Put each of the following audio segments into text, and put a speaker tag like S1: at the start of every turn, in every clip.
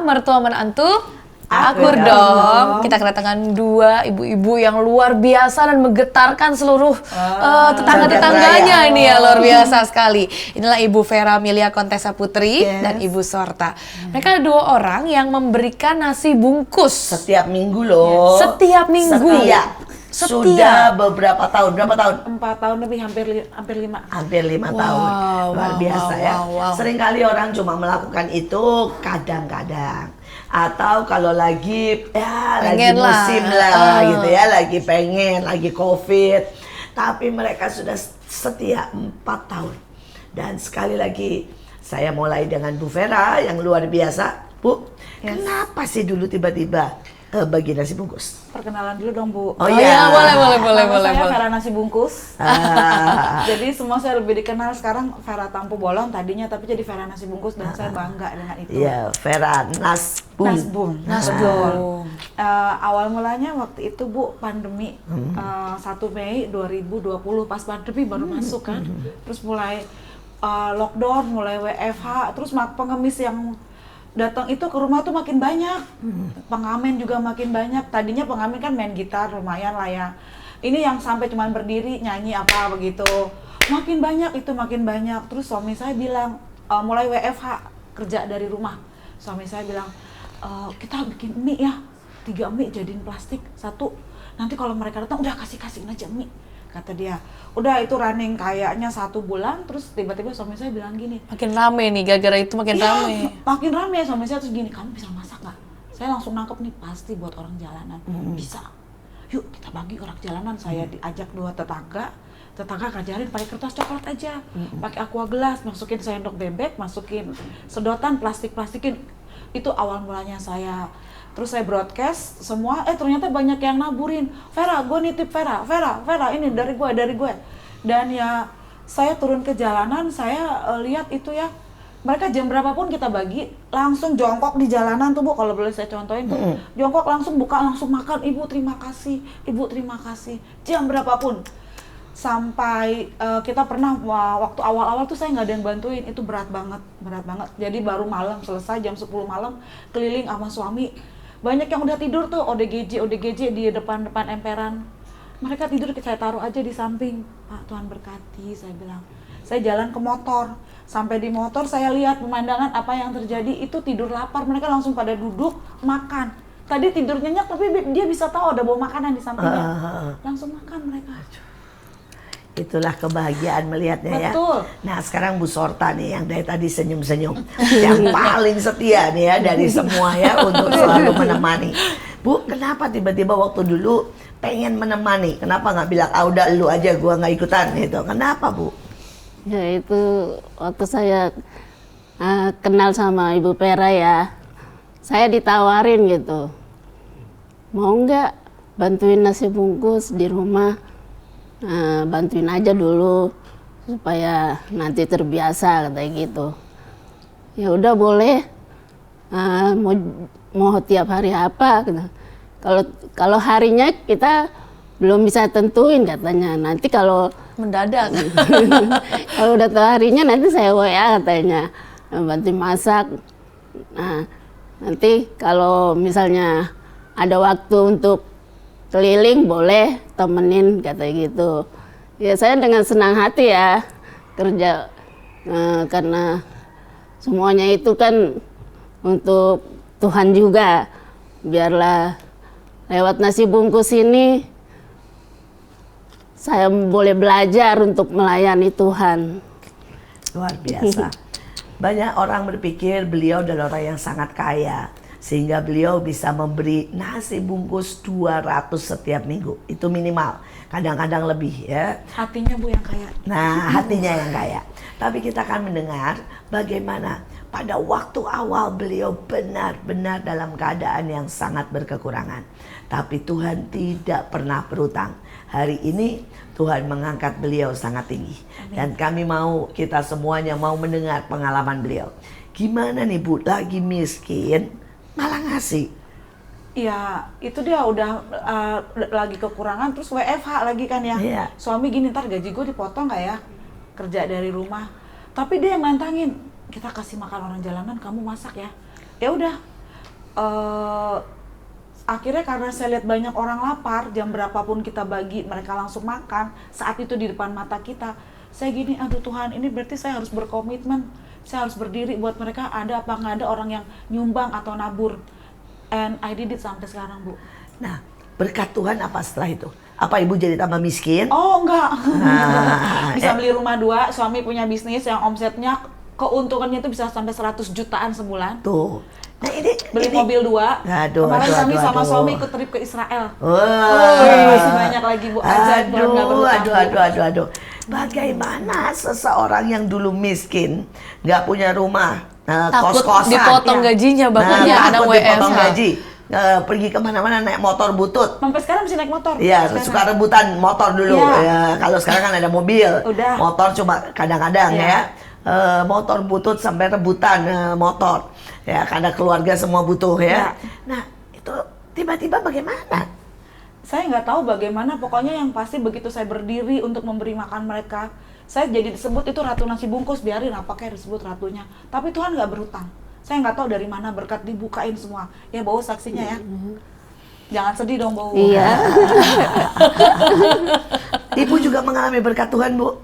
S1: mertua menantu akur dong. Kita kedatangan dua ibu-ibu yang luar biasa dan menggetarkan seluruh tetangga-tetangganya ini ya, luar biasa sekali. Inilah Ibu Vera Amelia Contessa Putri dan Ibu Sorta. Mereka dua orang yang memberikan nasi bungkus
S2: setiap minggu loh.
S1: Setiap minggu.
S2: Sudah berapa tahun?
S3: 4 tahun lebih, hampir 5.
S2: Hampir 5 tahun. Luar biasa ya. Seringkali orang cuma melakukan itu kadang-kadang. Atau kalau lagi lagi musim lah gitu ya, lagi pengen, lagi COVID. Tapi mereka sudah setia 4 tahun. Dan sekali lagi saya mulai dengan Bu Vera yang luar biasa. Bu, kenapa sih dulu tiba-tiba bagi nasi bungkus?
S3: Perkenalan dulu dong, Bu.
S1: Oh iya, boleh.
S3: Saya Vera Nasi Bungkus. Jadi semua saya lebih dikenal sekarang Vera Tampu Bolon tadinya, tapi jadi Vera Nasi Bungkus dan saya bangga dengan itu.
S2: Iya, Vera Nasbung.
S3: Awal mulanya waktu itu, Bu, pandemi 1 Mei 2020 pas pandemi baru masuk kan. Terus mulai lockdown, mulai WFH, terus pengemis yang datang itu ke rumah tuh makin banyak, pengamen juga makin banyak. Tadinya pengamen kan main gitar lumayan lah ya. Ini yang sampai cuman berdiri nyanyi apa begitu. Makin banyak. Terus suami saya bilang mulai WFH kerja dari rumah. Suami saya bilang kita bikin mie ya, 3 mie jadiin plastik 1. Nanti kalau mereka datang udah kasih aja mie. Kata dia, udah itu running kayaknya 1 bulan, terus tiba-tiba suami saya bilang gini,
S1: makin rame nih, gara-gara itu makin rame.
S3: Makin rame, suami saya terus gini, kamu bisa masak nggak? Saya langsung nangkep nih, pasti buat orang jalanan. Bisa, yuk kita bagi orang jalanan. Saya diajak 2 tetangga ngajarin pakai kertas coklat aja, pakai aqua gelas, masukin sendok bebek, masukin sedotan, plastikin. Itu awal mulanya saya. Terus saya broadcast semua, ternyata banyak yang naburin. Vera, gue nitip Vera, ini dari gue. Dan ya saya turun ke jalanan, saya lihat itu ya, mereka jam berapapun kita bagi, langsung jongkok di jalanan tuh, Bu, kalau boleh saya contohin tuh. Jongkok langsung buka, langsung makan, ibu terima kasih, jam berapapun. Sampai kita pernah waktu awal-awal tuh saya nggak ada yang bantuin, itu berat banget. Jadi baru malam selesai, jam 10 malam, keliling sama suami. Banyak yang udah tidur tuh, ODGJ di depan emperan. Mereka tidur, saya taruh aja di samping. Pak, Tuhan berkati, saya bilang. Saya jalan ke motor. Sampai di motor saya lihat pemandangan apa yang terjadi, itu tidur lapar. Mereka langsung pada duduk, makan. Tadi tidur nyenyak, tapi dia bisa tahu ada bawa makanan di sampingnya. Langsung makan mereka.
S2: Itulah kebahagiaan melihatnya.
S3: Betul.
S2: Ya. Nah sekarang Bu Sorta nih yang dari tadi senyum-senyum, yang paling setia nih ya dari semua ya untuk selalu menemani. Bu, kenapa tiba-tiba waktu dulu pengen menemani? Kenapa nggak bilang, udah lu aja, gua nggak ikutan gitu? Kenapa, Bu?
S4: Ya itu waktu saya kenal sama Ibu Vera ya, saya ditawarin gitu, mau nggak bantuin nasi bungkus di rumah? Bantuin aja dulu supaya nanti terbiasa, katanya gitu. Ya udah boleh, mau tiap hari apa gitu. Kalau harinya kita belum bisa tentuin, katanya, nanti kalau
S1: mendadak.
S4: kalau udah tahu harinya nanti saya WA, katanya, bantu masak. Nah nanti kalau misalnya ada waktu untuk keliling boleh temenin, katanya gitu. Ya saya dengan senang hati ya kerja, karena semuanya itu kan untuk Tuhan juga. Biarlah lewat nasi bungkus ini saya boleh belajar untuk melayani Tuhan.
S2: Luar biasa. Banyak orang berpikir beliau adalah orang yang sangat kaya, sehingga beliau bisa memberi nasi bungkus 200 setiap minggu. Itu minimal, kadang-kadang lebih ya.
S3: Hatinya, Bu, yang kaya.
S2: Nah, hatinya yang kaya. Tapi kita akan mendengar bagaimana pada waktu awal beliau benar-benar dalam keadaan yang sangat berkekurangan. Tapi Tuhan tidak pernah berutang. Hari ini Tuhan mengangkat beliau sangat tinggi. Dan kami kita semuanya mau mendengar pengalaman beliau. Gimana nih, Bu, lagi miskin malah ngasih.
S3: Iya, itu dia udah lagi kekurangan, terus WFH lagi kan ya.
S2: Iya.
S3: Suami gini, ntar gaji gue dipotong nggak ya? Kerja dari rumah. Tapi dia yang nantangin, kita kasih makan orang jalanan, kamu masak ya. ya udah akhirnya karena saya lihat banyak orang lapar, jam berapapun kita bagi mereka langsung makan saat itu di depan mata kita. Saya gini, aduh Tuhan, ini berarti saya harus berkomitmen, saya harus berdiri buat mereka, ada apa nggak ada orang yang nyumbang atau nabur. And I did it sampai sekarang, Bu.
S2: Nah, berkat Tuhan apa setelah itu? Apa ibu jadi tambah miskin?
S3: Oh enggak, bisa
S2: ya.
S3: beli rumah 2, suami punya bisnis yang omsetnya keuntungannya itu bisa sampai 100 jutaan sebulan.
S2: Tuh. Nah ini
S3: Beli mobil 2.
S2: Aduh,
S3: Kemarin
S2: aduh,
S3: kami
S2: aduh,
S3: sama
S2: aduh.
S3: suami ikut trip ke Israel.
S2: Wah.
S3: Masih banyak lagi Bu. Ajaib, Tuhan nggak berhutang.
S2: Aduh. Bagaimana seseorang yang dulu miskin, nggak punya rumah,
S1: Takut
S2: kos-kosan,
S1: dipotong gajinya bahkan ya anak
S2: takut dipotong
S1: WFH.
S2: gaji, pergi kemana-mana naik motor butut.
S3: Sampai sekarang masih naik motor.
S2: Iya,
S3: Sekarang.
S2: suka rebutan motor dulu.
S3: Iya.
S2: Ya, kalau sekarang kan ada mobil,
S3: Udah.
S2: motor cuma kadang-kadang
S3: Iya.
S2: ya. Motor butut sampai rebutan motor. Ya, karena keluarga semua butuh ya.
S3: Iya.
S2: Nah, itu tiba-tiba bagaimana?
S3: Saya nggak tahu bagaimana, pokoknya yang pasti begitu saya berdiri untuk memberi makan mereka, saya jadi disebut itu ratu nasi bungkus, biarin apa kayak disebut ratunya. Tapi Tuhan nggak berhutang. Saya nggak tahu dari mana berkat dibukain semua. Ya Bau saksinya ya. Jangan sedih dong Bau.
S4: Iya.
S2: Ibu juga mengalami berkat Tuhan, Bu.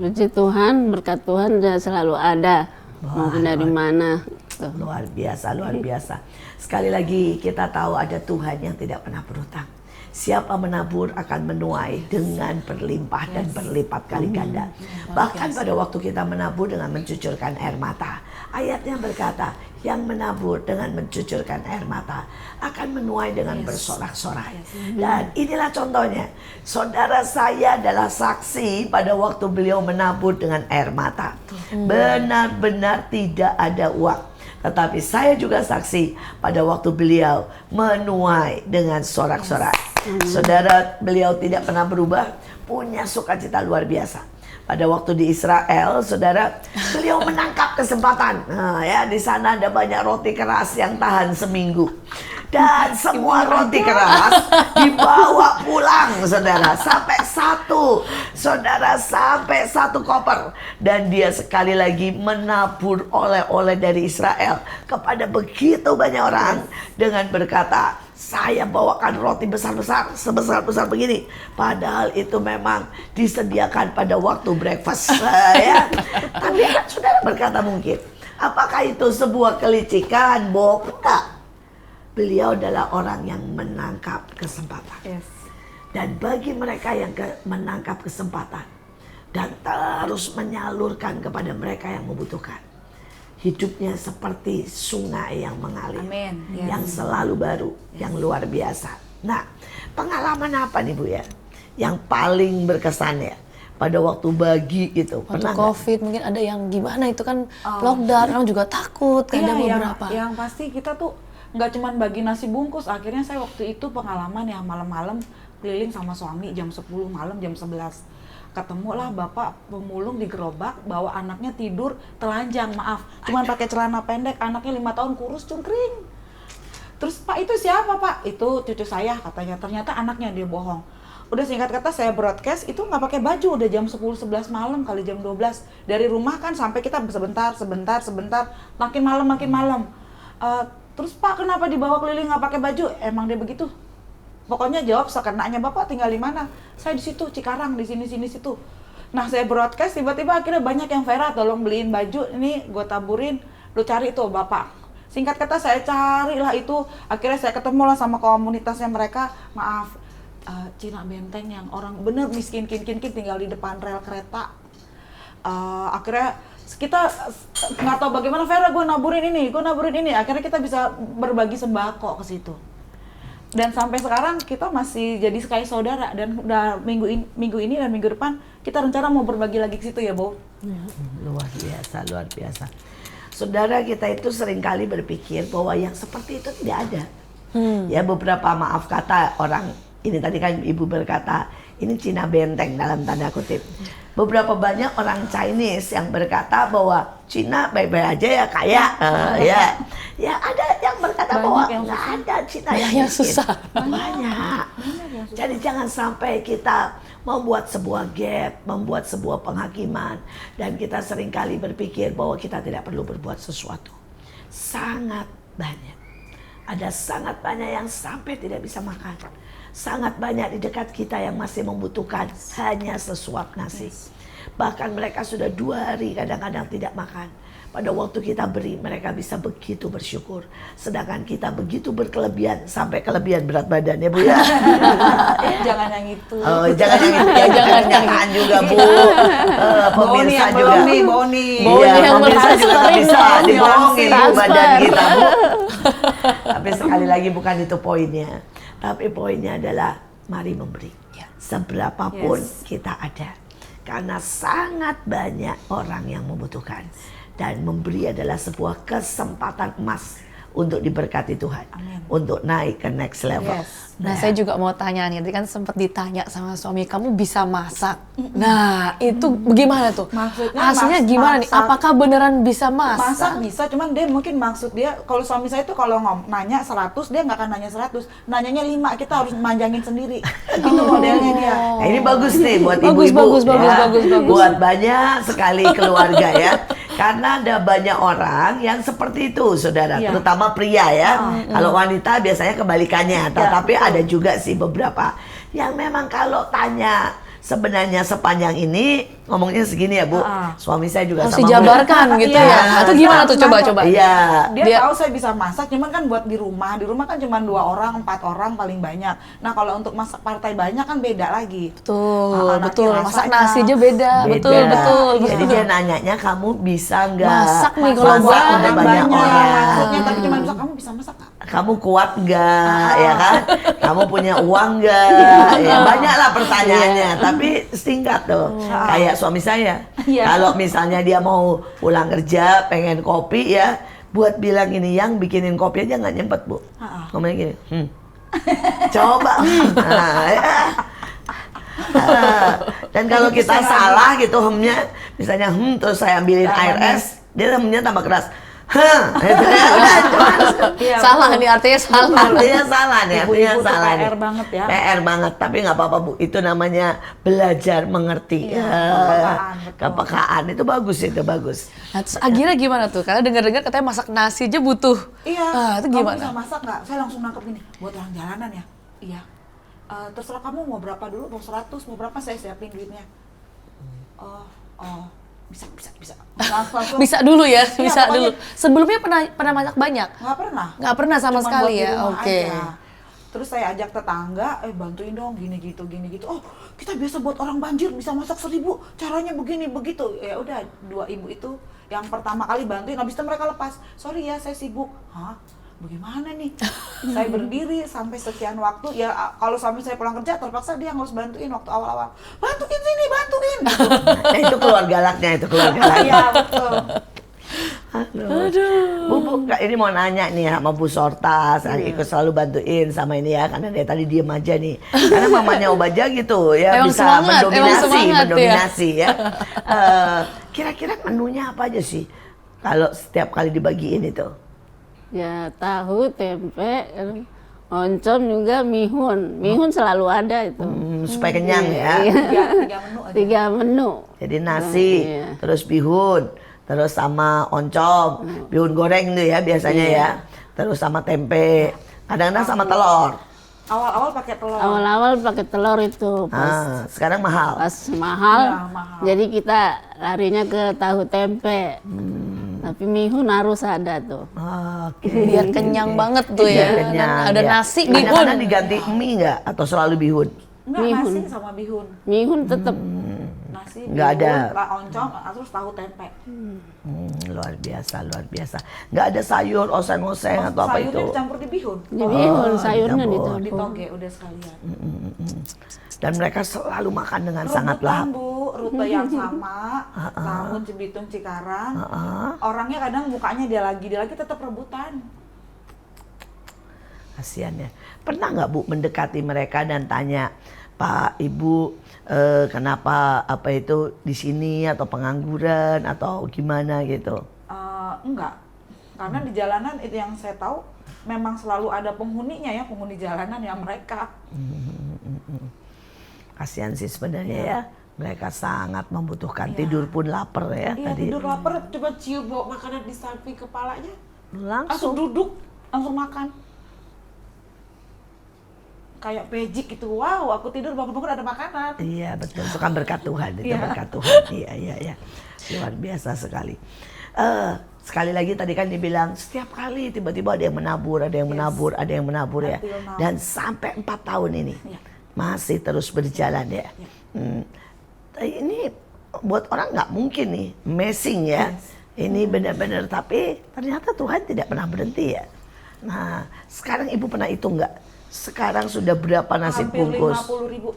S4: Puji Tuhan, berkat Tuhan ya selalu ada. Mungkin dari mana. Tuh.
S2: Luar biasa. Sekali lagi kita tahu ada Tuhan yang tidak pernah berhutang. Siapa menabur akan menuai dengan berlimpah dan berlipat kali ganda. Bahkan pada waktu kita menabur dengan mencucurkan air mata. Ayatnya berkata, yang menabur dengan mencucurkan air mata akan menuai dengan bersorak-sorai. Dan inilah contohnya. Saudara saya adalah saksi pada waktu beliau menabur dengan air mata. Benar-benar tidak ada uang. Tetapi saya juga saksi pada waktu beliau menuai dengan sorak-sorai. Saudara, beliau tidak pernah berubah, punya sukacita luar biasa. Pada waktu di Israel, saudara, beliau menangkap kesempatan. Nah, ya di sana ada banyak roti keras yang tahan seminggu. Dan semua roti keras dibawa pulang, saudara, sampai satu koper. Dan dia sekali lagi menabur oleh-oleh dari Israel kepada begitu banyak orang dengan berkata, saya bawakan roti besar-besar, sebesar-besar begini. Padahal itu memang disediakan pada waktu breakfast. Ya. Tapi kan saudara berkata mungkin, apakah itu sebuah kelicikan? Enggak. Beliau adalah orang yang menangkap kesempatan.
S3: Yes.
S2: Dan bagi mereka yang menangkap kesempatan dan terus menyalurkan kepada mereka yang membutuhkan, hidupnya seperti sungai yang mengalir,
S3: Amin. Yes.
S2: yang selalu baru, yang luar biasa. Nah, pengalaman apa nih Bu ya, yang paling berkesan ya pada waktu bagi itu?
S1: Waktu
S2: Pernah nggak?
S1: COVID mungkin ada yang gimana itu kan lockdown, orang juga takut, ada beberapa.
S3: Yang pasti kita tuh nggak cuman bagi nasi bungkus. Akhirnya saya waktu itu pengalaman ya malam-malam keliling sama suami jam 10 malam, jam 11. Ketemulah bapak pemulung di gerobak bawa anaknya tidur telanjang, maaf. Cuman pakai celana pendek, anaknya 5 tahun kurus cungkring. Terus Pak itu siapa Pak? Itu cucu saya katanya. Ternyata anaknya, dia bohong. Udah singkat kata saya broadcast itu nggak pakai baju, udah jam 10-11 malam kali jam 12. Dari rumah kan sampai kita sebentar, makin malam. Terus Pak kenapa dibawa keliling nggak pakai baju? Emang dia begitu? Pokoknya jawab sekenanya, Bapak tinggal di mana? Saya di situ, Cikarang, di sini situ. Nah saya broadcast, tiba-tiba akhirnya banyak yang Vera tolong beliin baju, ini gue taburin, lu cari tuh Bapak. Singkat kata saya carilah itu, akhirnya saya ketemu lah sama komunitasnya mereka, maaf, Cina Benteng yang orang bener miskin tinggal di depan rel kereta. Akhirnya kita nggak tahu bagaimana, Vera gue naburin ini, akhirnya kita bisa berbagi sembako ke situ. Dan sampai sekarang kita masih jadi kayak saudara, dan udah minggu ini dan minggu depan kita rencana mau berbagi lagi ke situ ya, Bo.
S2: Luar biasa. Saudara, kita itu seringkali berpikir bahwa yang seperti itu tidak ada. Ya beberapa maaf kata orang, ini tadi kan Ibu berkata, ini Cina Benteng dalam tanda kutip. Beberapa banyak orang Chinese yang berkata bahwa Cina baik-baik aja ya kaya, ya ada yang berkata bahwa nggak ada Cina yang
S1: susah.
S2: Banyak. Jadi jangan sampai kita membuat sebuah gap, membuat sebuah penghakiman, dan kita seringkali berpikir bahwa kita tidak perlu berbuat sesuatu. sangat banyak. Ada sangat banyak yang sampai tidak bisa makan. Sangat banyak di dekat kita yang masih membutuhkan hanya sesuap nasi. Bahkan mereka sudah 2 hari kadang-kadang tidak makan. Pada waktu kita beri, mereka bisa begitu bersyukur. Sedangkan kita begitu berkelebihan, sampai kelebihan berat badan ya Bu ya.
S3: Jangan yang itu.
S2: Oh, jangan yang itu ya, jangan kenyataan juga Bu. Pemirsa juga.
S3: Boni.
S2: Iya,
S1: yang
S2: pemirsa juga nggak bisa dibohongin Bu
S4: Transfer.
S2: badan kita Bu. Tapi sekali lagi bukan itu poinnya. Tapi poinnya adalah mari memberi. Seberapapun kita ada. Karena sangat banyak orang yang membutuhkan. Dan memberi adalah sebuah kesempatan emas untuk diberkati Tuhan.
S3: Amin.
S2: Untuk naik ke next level.
S3: Yes.
S1: Nah, saya juga mau tanya nih, tadi kan sempat ditanya sama suami, kamu bisa masak. Nah, itu bagaimana tuh?
S3: Maksudnya
S1: Aslinya gimana nih?
S3: masak.
S1: Apakah beneran bisa masak?
S3: Masak bisa, cuman dia mungkin maksud dia, kalau suami saya tuh kalau nanya 100, dia nggak akan nanya 100, nanyanya 5, kita harus manjangin sendiri. Gitu modelnya dia.
S2: Nah, ini bagus nih buat
S1: Bagus,
S2: ibu-ibu.
S1: bagus.
S2: Buat banyak sekali keluarga ya. Karena ada banyak orang yang seperti itu, saudara.
S3: Iya.
S2: Terutama pria ya. Kalau wanita biasanya kebalikannya. Tapi ada juga sih beberapa yang memang kalau tanya sebenarnya sepanjang ini ngomongnya segini ya Bu. Suami saya juga
S1: Harus
S2: sama Bu.
S1: dijabarkan gitu
S3: Iya.
S1: ya. Itu gimana tuh? Coba.
S2: Iya.
S3: Dia tahu saya bisa masak, cuman kan buat di rumah kan cuma 2 orang, 4 orang paling banyak. Nah kalau untuk masak partai banyak kan beda lagi.
S1: Betul,
S3: Nanti
S1: betul. Masak
S3: rasanya
S1: nasi aja beda. Betul.
S2: Jadi dia nanyanya kamu bisa nggak
S1: Masak nih kalau
S2: masak
S1: buat
S2: untuk banyak orang.
S3: Maksudnya tapi cuma bisa, kamu bisa masak nggak?
S2: Kamu kuat nggak, ya kan? Kamu punya uang nggak? Ya banyaklah pertanyaannya, tapi singkat tuh. Kayak suami saya,
S3: Iya.
S2: kalau misalnya dia mau pulang kerja, pengen kopi ya, buat bilang ini yang bikinin kopi aja nggak nyempet Bu. Ngomongnya gini, coba. Nah, ya. Dan kalau kita salah gitu hemnya, misalnya terus saya ambilin air es, dia hemnya tambah keras. Itu ya udah
S3: Iya,
S1: Salah nih, artinya salah.
S2: artinya salah nih, artinya
S3: Ibu-ibu tuh
S2: salah nih.
S3: PR banget ya.
S2: PR banget, tapi nggak apa-apa Bu. Itu namanya belajar mengerti.
S3: Iya, kepekaan, betul.
S2: Kepekaan itu bagus, itu bagus.
S1: Nah, terus Agira gimana tuh? Karena dengar-dengar katanya masak nasi aja butuh.
S3: Iya.
S1: Ah, itu
S3: Kamu
S1: gimana?
S3: bisa masak nggak? Saya langsung nangkep gini. Buat orang jalanan ya? Iya. Terserah kamu mau berapa dulu, mau 100, mau berapa saya siapin duitnya. Oh. Bisa. Langsung.
S1: Bisa dulu ya,
S3: Iya,
S1: bisa
S3: pokoknya
S1: dulu. Sebelumnya pernah masak banyak?
S3: Nggak pernah.
S1: Nggak pernah sama
S3: Cuman
S1: sekali
S3: buat di
S1: ya?
S3: rumah
S1: Oke.
S3: aja. Terus saya ajak tetangga, bantuin dong gini gitu. Oh, kita biasa buat orang banjir bisa masak 1000, caranya begini begitu. Ya udah, 2 ibu itu yang pertama kali bantuin, habis itu mereka lepas. Sorry ya, saya sibuk. Hah? Bagaimana nih? Saya berdiri sampai sekian waktu, ya kalau suami saya pulang kerja terpaksa dia yang harus bantuin waktu awal-awal. Bantuin sini, bantuin.
S2: Nah, itu keluar galaknya, itu keluar galaknya.
S3: Iya, betul.
S2: Bu, ini mau nanya nih sama Bu Sorta, saya ikut selalu bantuin sama ini ya, karena dia tadi diem aja nih. Karena mamanya Obaja gitu ya,
S1: Emang
S2: bisa
S1: semangat,
S2: mendominasi ya. Kira-kira menunya apa aja sih kalau setiap kali dibagiin itu?
S4: Ya tahu, tempe, oncom juga mihun selalu ada itu.
S2: Supaya kenyang ya.
S4: Iya.
S3: 3 menu aja.
S4: 3 menu.
S2: Jadi nasi,
S4: Iya.
S2: terus bihun, terus sama oncom, bihun goreng tuh ya biasanya ya. Terus sama tempe, kadang-kadang sama telur.
S3: Awal-awal pakai telur.
S4: Awal-awal pakai telur itu
S2: Sekarang mahal.
S4: pas mahal,
S3: Iya, mahal.
S4: jadi kita larinya ke tahu tempe. Tapi mihun harus ada tuh.
S2: Oke.
S1: Biar kenyang banget tuh ya.
S2: Biar kenyang,
S1: Dan ada
S2: ya.
S1: nasi, bihun.
S2: Kadang-kadang diganti mie nggak? Atau selalu bihun?
S3: Enggak,
S4: Bihun.
S3: nasi sama bihun.
S4: Mihun tetap.
S3: Nasi,
S2: Nggak
S3: bihun,
S2: ada.
S3: oncom, terus tahu tempe.
S2: Luar biasa, luar biasa. Nggak ada sayur, oseng-oseng atau apa
S3: Sayurnya
S2: itu?
S3: dicampur di bihun.
S4: Di bihun, sayurnya
S2: dicampur.
S3: Di
S4: dicampur.
S3: toge udah sekalian.
S2: Dan mereka selalu makan dengan sangat
S3: Rebutan,
S2: lahap.
S3: Bu, rute yang sama, Tahun Cibitung Cikarang. Orangnya kadang mukanya dia lagi tetap rebutan.
S2: Kasian ya. Pernah nggak Bu mendekati mereka dan tanya, Pak, Ibu, kenapa apa itu di sini atau pengangguran atau gimana gitu?
S3: Enggak, karena di jalanan itu yang saya tahu memang selalu ada penghuninya ya, penghuni jalanan ya mereka.
S2: Kasihan sih sebenarnya ya. Mereka sangat membutuhkan, tidur pun lapar ya
S3: Iya,
S2: tadi.
S3: tidur lapar, coba cium bawa makanan di samping kepalanya. langsung duduk, langsung makan. Kayak magic gitu, wow, aku tidur bangun-bangun ada makanan.
S2: Iya betul, itu kan berkat Tuhan, itu
S3: Iya.
S2: berkat Tuhan. Iya. Luar biasa sekali. Sekali lagi tadi kan dibilang setiap kali tiba-tiba ada yang menabur, ada yang menabur, ada yang menabur ya.
S3: Until now.
S2: Dan sampai 4 tahun ini
S3: Iya.
S2: masih terus berjalan ya. Ini buat orang nggak mungkin nih, amazing ya. Ini benar-benar, tapi ternyata Tuhan tidak pernah berhenti ya. Nah, sekarang Ibu pernah hitung nggak? Sekarang sudah berapa nasi
S3: Hampir
S2: bungkus?
S3: 50.000.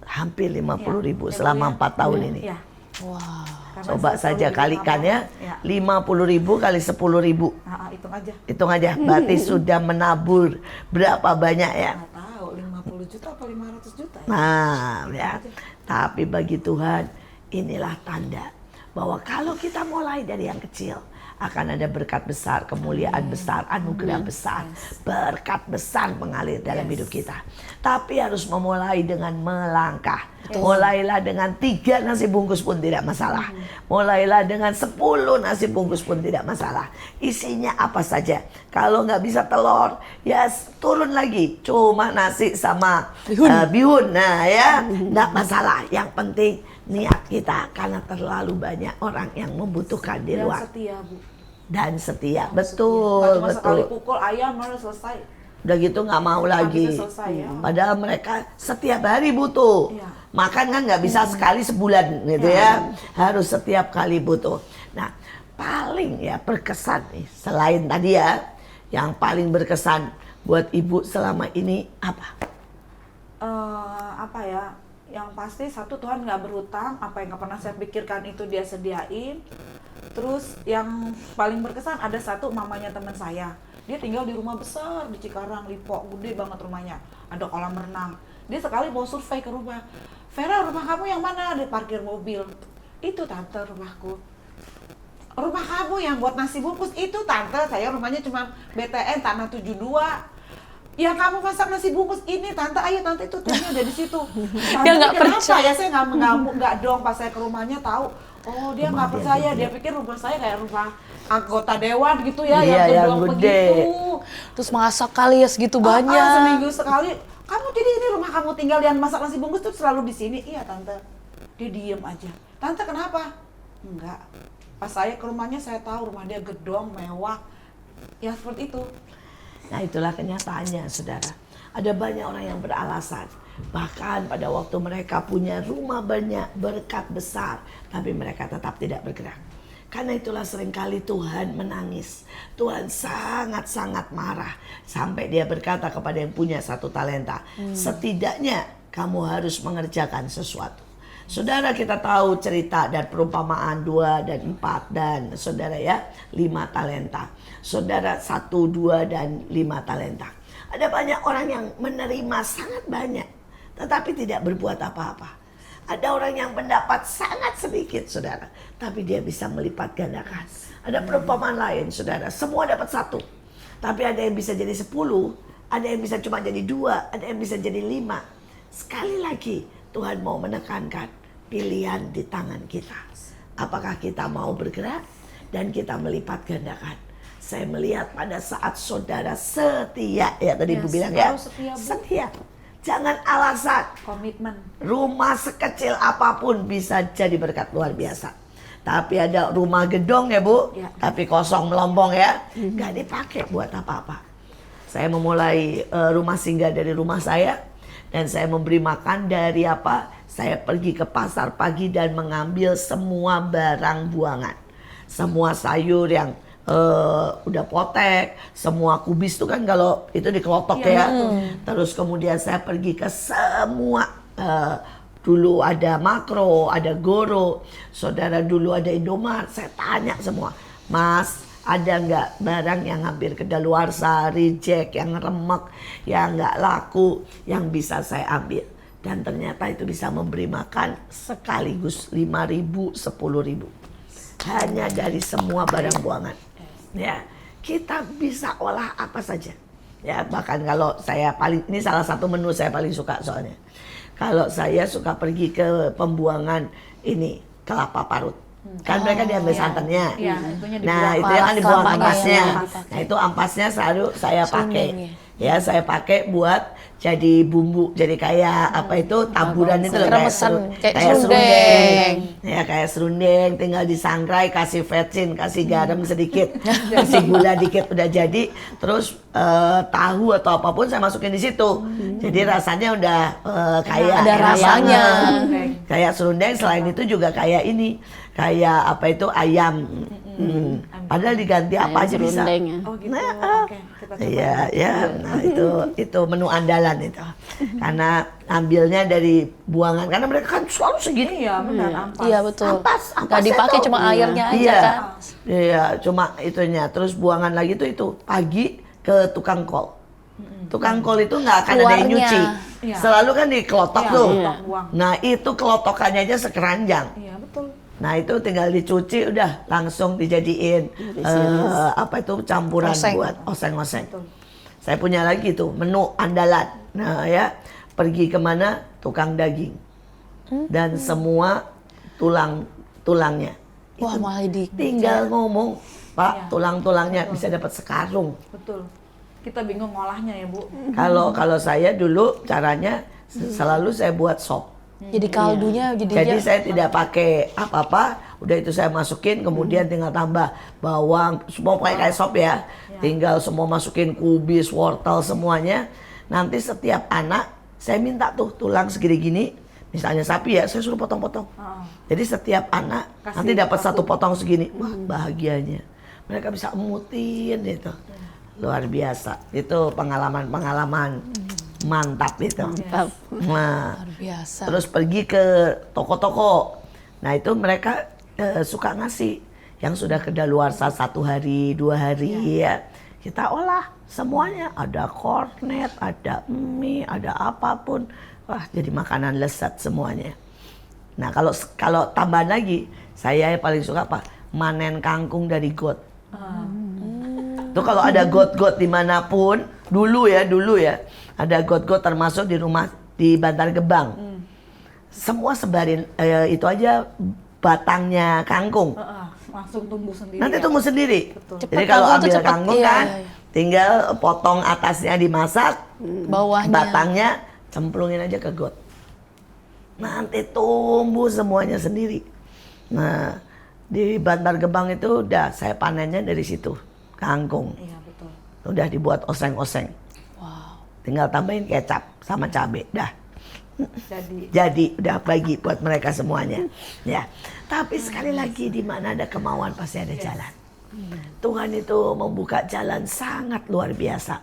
S2: Hampir 50.000
S3: Iya,
S2: selama
S3: Ibu ya.
S2: 4 tahun ini.
S3: Iya.
S1: Wow.
S3: Karena
S2: Coba
S3: saya
S2: saja
S3: selalu
S2: kalikan ya,
S3: Ya.
S2: 50.000 kali 10.000.
S3: Hitung aja.
S2: Hitung aja, berarti sudah menabur berapa banyak ya?
S3: Nggak tahu, 50 juta apa 500 juta ya?
S2: Nah, ya. Tapi bagi Tuhan, inilah tanda bahwa kalau kita mulai dari yang kecil, akan ada berkat besar, kemuliaan besar, anugerah besar, berkat besar mengalir dalam hidup kita. Tapi harus memulai dengan melangkah. Mulailah dengan 3 nasi bungkus pun tidak masalah. Mulailah dengan 10 nasi bungkus pun tidak masalah. Isinya apa saja. Kalau nggak bisa telur, ya turun lagi. Cuma nasi sama bihun. Nah ya, nggak masalah. Yang penting niat kita, karena terlalu banyak orang yang membutuhkan di
S3: Dan
S2: luar.
S3: setia, Bu.
S2: Dan setia,
S3: Nggak
S2: betul,
S3: cuma sekali
S2: betul.
S3: pukul ayam baru selesai.
S2: Udah gitu nggak mau lagi.
S3: bisa selesai, ya.
S2: Padahal mereka setiap hari butuh.
S3: Iya.
S2: Makan kan nggak bisa sekali sebulan gitu ya. Harus setiap kali butuh. Nah, paling ya berkesan nih, selain tadi ya, yang paling berkesan buat Ibu selama ini apa?
S3: Apa ya? Yang pasti satu, Tuhan nggak berhutang, apa yang nggak pernah saya pikirkan itu Dia sediain. Terus yang paling berkesan ada satu, mamanya teman saya. Dia tinggal di rumah besar di Cikarang, Lipo, gede banget rumahnya. Ada kolam renang. Dia sekali mau survei ke rumah. Vera, rumah kamu yang mana? Dia parkir mobil. Itu tante rumahku. Rumah kamu yang buat nasi bungkus itu tante, saya rumahnya cuma BTN tanah 72. Yang kamu masak nasi bungkus ini tante, ayo tante itu tuhnya ada di situ. Tante,
S1: Dia nggak
S3: kenapa
S1: percaya.
S3: ya? Saya nggak dong pas saya ke rumahnya tahu. Oh dia nggak percaya, dia pikir rumah saya kayak rumah anggota dewan gitu ya,
S2: Iya,
S3: yang
S2: yang
S3: gedung
S2: gede.
S3: begitu.
S1: Terus masak kali ya segitu banyak.
S3: Seminggu sekali. Kamu jadi ini rumah kamu tinggal dan masak nasi bungkus tuh selalu di sini? Iya tante. Dia diem aja. Tante kenapa? Enggak. Pas saya ke rumahnya saya tahu rumah dia gedong, mewah. Ya seperti itu.
S2: Nah itulah kenyataannya saudara. Ada banyak orang yang beralasan. Bahkan pada waktu mereka punya rumah banyak, berkat besar, tapi mereka tetap tidak bergerak. Karena itulah seringkali Tuhan menangis. Tuhan sangat-sangat marah. Sampai dia berkata kepada yang punya 1 talenta. Setidaknya kamu harus mengerjakan sesuatu. Saudara, kita tahu cerita dan perumpamaan 2 dan 4 dan saudara ya 5 talenta. Saudara 1, 2 dan 5 talenta. Ada banyak orang yang menerima sangat banyak tetapi tidak berbuat apa-apa. Ada orang yang mendapat sangat sedikit saudara, tapi dia bisa melipat gandakan. Ada perumpamaan lain saudara, semua dapat 1, tapi ada yang bisa jadi 10, ada yang bisa cuma jadi 2, ada yang bisa jadi 5. Sekali lagi Tuhan mau menekankan pilihan di tangan kita. Apakah kita mau bergerak dan kita melipat gandakan. Saya melihat pada saat saudara setia, ya tadi Ibu bilang ya,
S3: harus setia, Bu.
S2: setia. Jangan alasan.
S3: Komitmen.
S2: Rumah sekecil apapun bisa jadi berkat luar biasa. Tapi ada rumah gedong ya Bu,
S3: Ya.
S2: tapi kosong melompong ya, nggak dipakai buat apa-apa. Saya memulai rumah singgah dari rumah saya, dan saya memberi makan dari apa? Saya pergi ke pasar pagi dan mengambil semua barang buangan, semua sayur yang udah potek, semua kubis tuh kan kalau itu dikelotok ya. Terus kemudian saya pergi ke semua, dulu ada Makro, ada Goro, saudara dulu ada Indomaret. Saya tanya semua, Mas, ada nggak barang yang hampir kedaluarsa, reject, yang remek, yang nggak laku, yang bisa saya ambil? Dan ternyata itu bisa memberi makan sekaligus 5.000, 10.000. Hanya dari semua barang buangan. Ya, kita bisa olah apa saja. Ya, bahkan kalau saya ini salah satu menu saya paling suka soalnya. Kalau saya suka pergi ke pembuangan ini kelapa parut. Kan mereka diambil santannya.
S3: Iya, itunya
S2: Nah,
S3: dibuang.
S2: itu kan dibuang
S1: Kelapanya
S2: ampasnya.
S1: ya.
S2: Nah, itu ampasnya selalu saya pakai.
S1: Serundengnya.
S2: Ya, saya pakai buat jadi bumbu, jadi kayak apa itu taburan itu loh,
S1: Remesan, kayak
S2: serundeng.
S1: serundeng.
S2: Ya kayak serundeng, tinggal disangrai, kasih vetsin, kasih garam sedikit, kasih gula dikit udah jadi. Terus tahu atau apapun saya masukin di situ. Jadi rasanya udah kayak
S1: Ada
S2: enak
S1: rasanya.
S2: banget. Kayak serundeng. Selain itu juga kayak ini, kayak apa itu ayam. Padahal diganti apa aja bisa.
S4: serundeng ya.
S3: Oh gitu.
S2: Nah,
S3: Oke, kita coba.
S2: iya, ya. Nah, itu menu andalan itu. Karena ambilnya dari buangan, karena mereka kan selalu segini.
S3: Iya, benar ampas.
S1: Iya betul.
S2: Ampas
S1: Nggak dipakai
S2: itu.
S1: cuma airnya aja
S2: Iya.
S1: kan.
S2: Iya, cuma itunya. Terus buangan lagi tuh itu pagi ke tukang kol. Tukang kol itu nggak akan ada yang
S1: Keluarnya.
S2: nyuci.
S3: Iya.
S2: Selalu kan dikelotok
S3: Iya,
S2: tuh.
S3: kelotok buang.
S2: Nah, itu kelotokannya aja sekeranjang.
S3: Iya, betul.
S2: Nah, itu tinggal dicuci udah langsung dijadiin apa itu campuran
S1: Oseng.
S2: buat oseng-oseng. Saya punya lagi tuh menu andalan. Nah, ya, pergi kemana? Tukang daging. Dan semua tulangnya.
S1: Wah, malah
S2: Tinggal ngomong, Pak,
S3: Iya.
S2: tulang-tulangnya bisa dapat sekarung.
S3: Betul. Kita bingung ngolahnya ya, Bu.
S2: Kalau saya dulu caranya selalu saya buat sop.
S1: Jadi kaldunya
S2: Jadi
S1: jadinya
S2: saya tidak pakai apa-apa, udah itu saya masukin, kemudian tinggal tambah bawang, semua pakai kayak sop ya. Tinggal semua masukin kubis, wortel semuanya. Nanti setiap anak saya minta tuh tulang segini gini, misalnya sapi ya, saya suruh potong-potong. Jadi setiap anak
S3: Kasih
S2: nanti dapat satu potong segini, wah bahagianya. Mereka bisa emutin itu, luar biasa. Itu pengalaman-pengalaman mantap itu.
S4: Mantap.
S2: Nah,
S1: luar biasa.
S2: terus pergi ke toko-toko. Nah itu mereka suka ngasih yang sudah kedaluarsa 1 hari, 2 hari ya. Kita olah semuanya. Ada kornet, ada mie, ada apapun. Wah jadi makanan lezat semuanya. Nah kalau tambahan lagi, saya yang paling suka apa? Manen kangkung dari got. Tuh kalau ada got-got dimanapun, dulu ya, ada got-got termasuk di rumah di Bantar Gebang. Semua sebarin itu aja batangnya kangkung.
S3: Langsung tumbuh sendiri.
S2: Nanti
S3: ya.
S2: tumbuh sendiri.
S3: Betul.
S2: Jadi
S1: Cepet,
S2: kalau
S1: kangkung tuh
S2: ambil
S1: cepet.
S2: kangkung
S1: Iya,
S2: kan,
S1: iya, iya.
S2: tinggal potong atasnya dimasak,
S1: Bawahnya.
S2: batangnya cemplungin aja ke got. Nanti tumbuh semuanya sendiri. Nah, di Bantar Gebang itu udah saya panennya dari situ, kangkung.
S3: Iya, betul.
S2: Udah dibuat oseng-oseng.
S1: Wow.
S2: Tinggal tambahin kecap sama cabai, dah.
S3: Jadi
S2: Udah bagi buat mereka semuanya. Ya. Tapi sekali lagi di mana ada kemauan pasti ada jalan. Tuhan itu membuka jalan sangat luar biasa.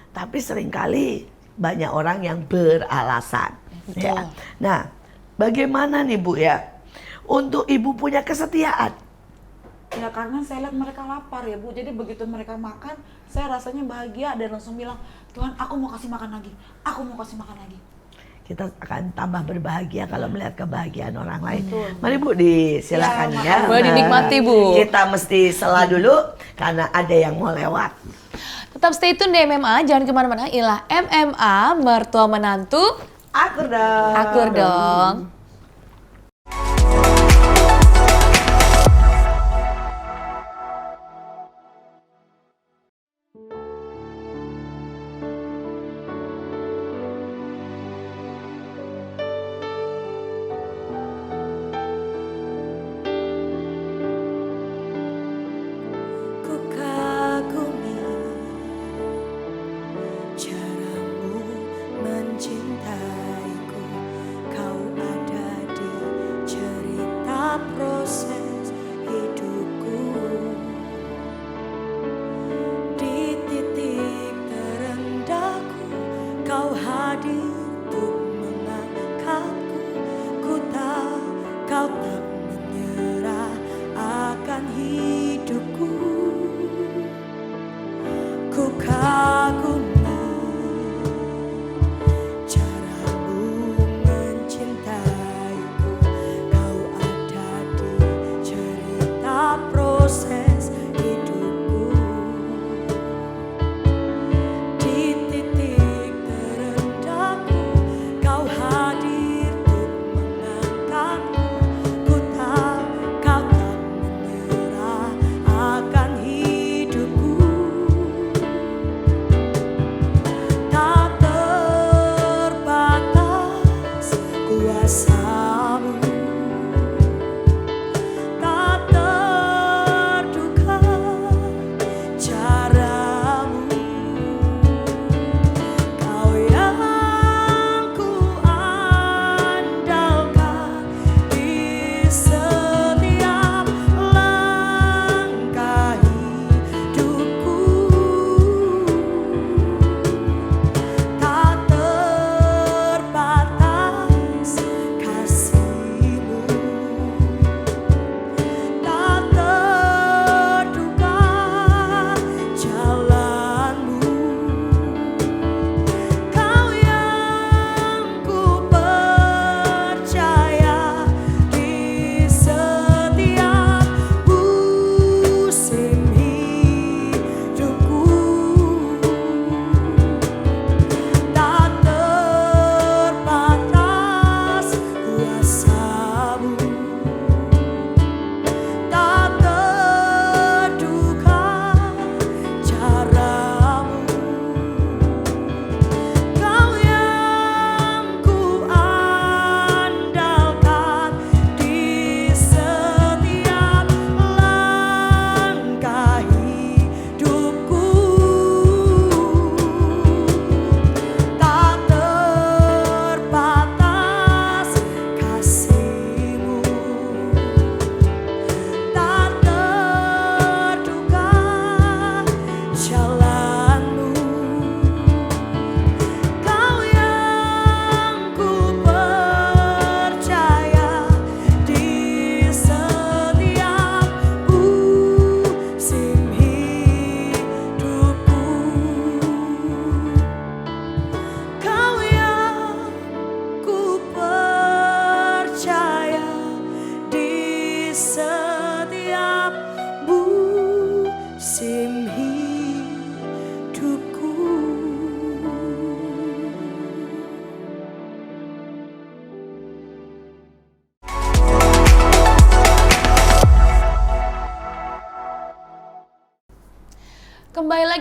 S2: Tapi seringkali banyak orang yang beralasan. Ya. Nah, bagaimana nih Bu ya? Untuk Ibu punya kesetiaan.
S3: ya karena saya lihat mereka lapar ya, Bu. Jadi begitu mereka makan, saya rasanya bahagia dan langsung bilang, Tuhan, aku mau kasih makan lagi. Aku mau kasih makan lagi.
S2: Kita akan tambah berbahagia kalau melihat kebahagiaan orang lain.
S3: Betul.
S2: Mari Bu, disilakan
S3: Ya,
S2: ya.
S1: boleh dinikmati, Bu.
S2: Kita mesti sela dulu karena ada yang mau lewat.
S1: Tetap stay tune di MMA, jangan kemana-mana. Inilah MMA, mertua menantu,
S2: Akur dong.
S1: akur dong.
S5: Ku kagumi caramu mencintaiku, kau ada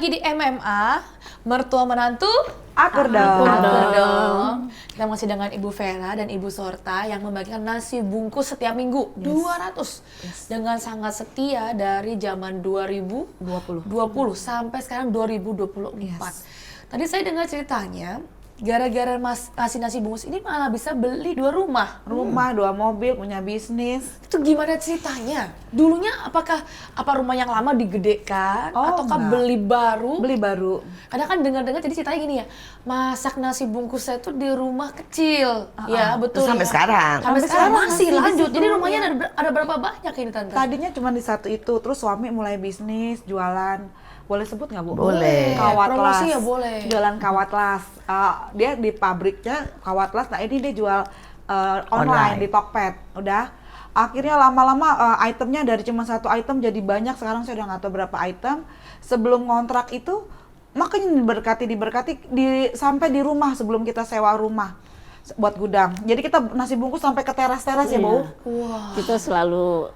S1: lagi di MMA, mertua menantu
S3: Akur dong.
S1: akur dong. Kita masih dengan Ibu Vera dan Ibu Sorta yang membagikan nasi bungkus setiap minggu 200 dengan sangat setia dari zaman 2020 sampai sekarang 2024. Tadi saya dengar ceritanya gara-gara ngasih nasi bungkus ini malah bisa beli 2 rumah.
S3: Rumah, 2 mobil, punya bisnis.
S1: Itu gimana ceritanya? Dulunya apa rumah yang lama digedekan
S3: Oh,
S1: ataukah
S3: enggak.
S1: beli baru?
S3: Beli baru.
S1: Kadang kan dengar-dengar jadi ceritanya gini ya, masak nasi bungkus saya tuh di rumah kecil. Ya, betul.
S2: Sampai
S1: ya.
S2: sekarang.
S1: Sampai sekarang masih
S3: masih di
S1: lanjut.
S3: situ,
S1: Jadi rumahnya
S3: ya.
S1: ada berapa banyak ini Tante?
S3: Tadinya cuma di satu itu, terus suami mulai bisnis, jualan. Boleh sebut nggak Bu?
S2: Boleh.
S3: Kawat
S1: Promosi
S3: las.
S1: ya boleh.
S3: Jualan kawat las. Dia di pabriknya kawat las. Nah ini dia jual
S2: Online.
S3: online di Tokped. Udah. Akhirnya lama-lama itemnya dari cuma satu item jadi banyak. Sekarang saya udah nggak tahu berapa item. Sebelum kontrak itu makanya diberkati sampai di rumah sebelum kita sewa rumah buat gudang. Jadi kita nasi bungkus sampai ke teras-teras ya Bu.
S1: Wah.
S4: Kita selalu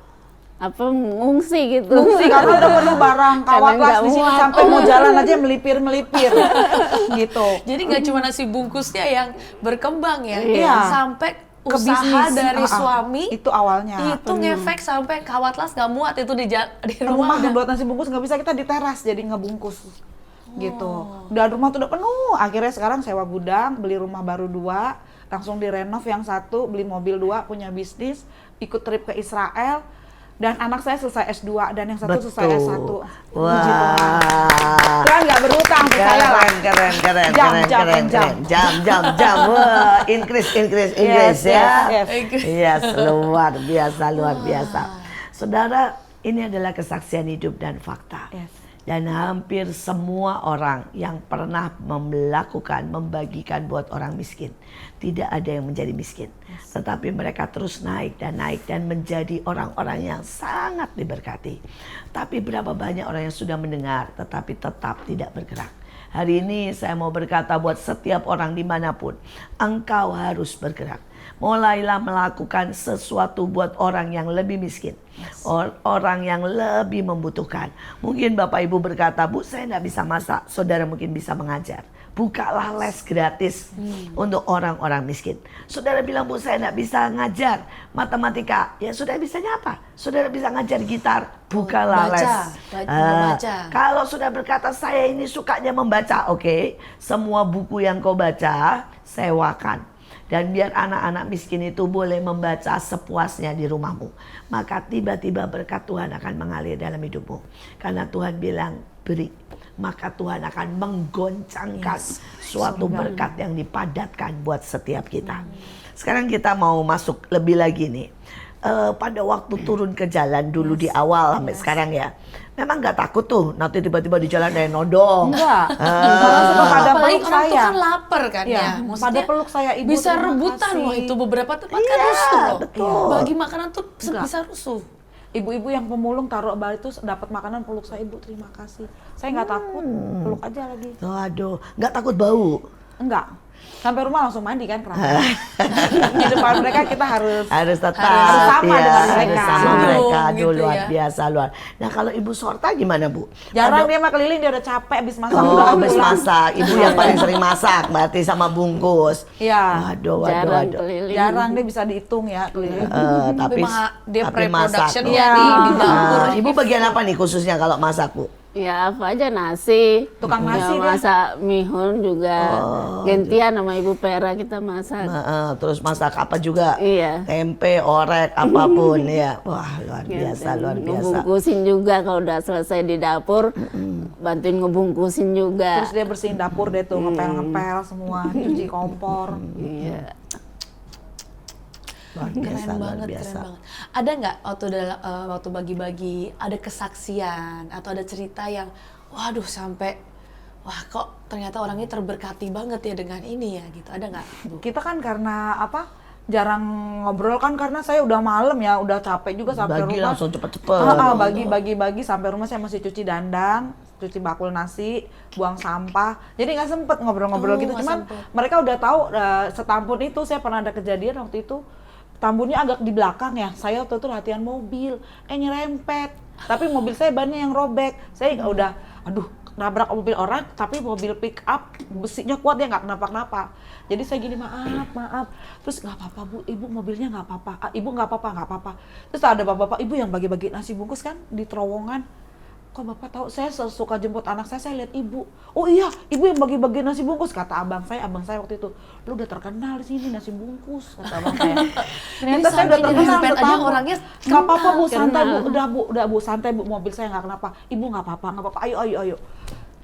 S4: ngungsi gitu.
S3: Fungsi karena udah penuh barang kawat
S4: Karena
S3: las
S4: nggak
S3: di sini
S4: muat.
S3: sampai mau jalan aja melipir gitu.
S1: Jadi nggak cuma nasi bungkusnya yang berkembang ya,
S3: Iya.
S1: sampai
S3: Ke
S1: usaha
S3: bisnis.
S1: dari suami
S3: Itu awalnya.
S1: itu ngefek sampai kawat las nggak muat itu di rumah
S3: Rumah
S1: udah.
S3: buat nasi bungkus nggak bisa, kita di teras jadi ngebungkus gitu. Udah rumah tuh udah penuh. Akhirnya sekarang sewa gudang, beli rumah baru 2, langsung direnov yang 1, beli mobil 2, punya bisnis, ikut trip ke Israel. Dan anak saya selesai S2 dan yang satu selesai S1. Puji Tuhan.
S2: Wah.
S3: Tuhan nggak berhutang ke saya lah.
S2: Jam. Wah, increase
S3: Yes,
S2: ya.
S3: yes.
S2: Yes, luar biasa. Saudara, ini adalah kesaksian hidup dan fakta.
S3: Yes.
S2: Dan hampir semua orang yang pernah membagikan buat orang miskin, tidak ada yang menjadi miskin. Tetapi mereka terus naik dan menjadi orang-orang yang sangat diberkati. Tapi berapa banyak orang yang sudah mendengar tetapi tetap tidak bergerak. Hari ini saya mau berkata buat setiap orang dimanapun, engkau harus bergerak. Mulailah melakukan sesuatu buat orang yang lebih miskin, orang yang lebih membutuhkan. Mungkin Bapak Ibu berkata, Bu, saya nggak bisa masak. Saudara mungkin bisa mengajar. Bukalah les gratis untuk orang-orang miskin. Saudara bilang, Bu, saya nggak bisa ngajar matematika. Ya, saudara bisanya apa? Saudara bisa ngajar gitar. Bukalah les.
S1: Baca.
S2: Kalau sudah berkata, saya ini sukanya membaca. Oke, semua buku yang kau baca, sewakan. Dan biar anak-anak miskin itu boleh membaca sepuasnya di rumahmu. Maka tiba-tiba berkat Tuhan akan mengalir dalam hidupmu. Karena Tuhan bilang beri. Maka Tuhan akan menggoncangkan suatu berkat yang dipadatkan buat setiap kita. Sekarang kita mau masuk lebih lagi nih. Pada waktu turun ke jalan dulu di awal sampai sekarang ya. Memang nggak takut tuh nanti tiba-tiba di jalan ada yang nodong.
S3: Enggak. Malah suka pada
S1: Apalagi
S3: peluk
S1: orang tuh
S3: saya.
S1: kan lapar kan
S3: Iya,
S1: ya.
S3: pada peluk saya, Ibu,
S1: bisa
S3: terima
S1: rebutan
S3: kasih.
S1: loh itu beberapa tempat kan
S2: Iya,
S1: rusuh loh.
S2: betul.
S1: Bagi makanan tuh
S3: Enggak.
S1: bisa rusuh.
S3: Ibu-ibu yang pemulung taruh balik itu dapat makanan, peluk saya, Ibu, terima kasih. Saya nggak takut, peluk aja lagi.
S2: Waduh, nggak takut bau.
S3: Enggak. Sampai rumah langsung mandi kan kerana. Di depan mereka kita harus
S2: Tetap
S3: harus sama
S2: ya,
S3: dengan mereka.
S2: harus sama
S1: Sebelum
S2: mereka.
S1: gitu
S2: Aduh, luar
S1: ya.
S2: biasa luar. Nah, kalau Ibu Sorta gimana, Bu?
S3: Jarang dia mah keliling, dia udah capek habis masak.
S2: Oh,
S3: udah
S2: habis
S3: pulang.
S2: masak. Ibu yang paling sering masak berarti sama bungkus.
S3: Iya.
S4: Jarang keliling.
S3: Jarang dia bisa dihitung ya keliling.
S2: Tapi
S1: Dia
S2: tapi masak.
S1: pre-production
S2: Oh.
S1: ya di dapur.
S2: Ibu bagian apa nih khususnya kalau masak, Bu?
S4: Ya apa aja nasi.
S3: Tukang
S4: Ya,
S3: nasi dia.
S4: masak mihun juga. Gantian sama Ibu Pera kita masak.
S2: Terus masak apa juga?
S4: Iya.
S2: Tempe, orek, apapun ya. Wah, luar biasa, luar biasa.
S4: Ngebungkusin juga kalau udah selesai di dapur, bantuin ngebungkusin juga.
S3: Terus dia bersihin dapur deh tuh, ngepel-ngepel semua, cuci kompor.
S4: Iya.
S2: Luar biasa,
S1: Keren
S2: luar
S1: banget,
S2: biasa.
S1: keren banget. Ada nggak waktu bagi-bagi ada kesaksian atau ada cerita yang, waduh sampai, wah kok ternyata orang ini terberkati banget ya dengan ini ya gitu. Ada nggak, Bu?
S3: Kita kan karena apa? Jarang ngobrol kan karena saya udah malam ya, udah capek juga sampai
S2: Bagi
S3: rumah.
S2: langsung cepet-cepet.
S3: Bagi sampai rumah saya masih cuci dandang, cuci bakul nasi, buang sampah. Jadi nggak sempet ngobrol-ngobrol gitu.
S1: Nggak
S3: Cuman
S1: sempet.
S3: mereka udah tahu setambun itu saya pernah ada kejadian waktu itu. Tambunnya agak di belakang ya. Saya waktu itu latihan mobil, nyerempet. Tapi mobil saya bannya yang robek. Saya udah, aduh nabrak mobil orang, tapi mobil pick up besinya kuat, dia nggak kenapa-kenapa. Jadi saya gini, maaf. Terus nggak apa-apa Bu, Ibu mobilnya nggak apa-apa. Ibu nggak apa-apa. Terus ada bapak-bapak Ibu yang bagi-bagi nasi bungkus kan di terowongan. Kok Bapak tahu? Saya suka jemput anak saya lihat Ibu. Oh iya, Ibu yang bagi-bagi nasi bungkus, kata abang saya waktu itu. Lu udah terkenal di sini nasi bungkus, kata abang saya. Ternyata saya udah terkenal,
S1: aja
S3: tahu.
S1: orangnya
S3: Nggak apa-apa Bu, santai Bu,
S4: kenal.
S3: udah Bu, santai Bu, mobil saya nggak kenapa. Ibu nggak apa-apa, ayo.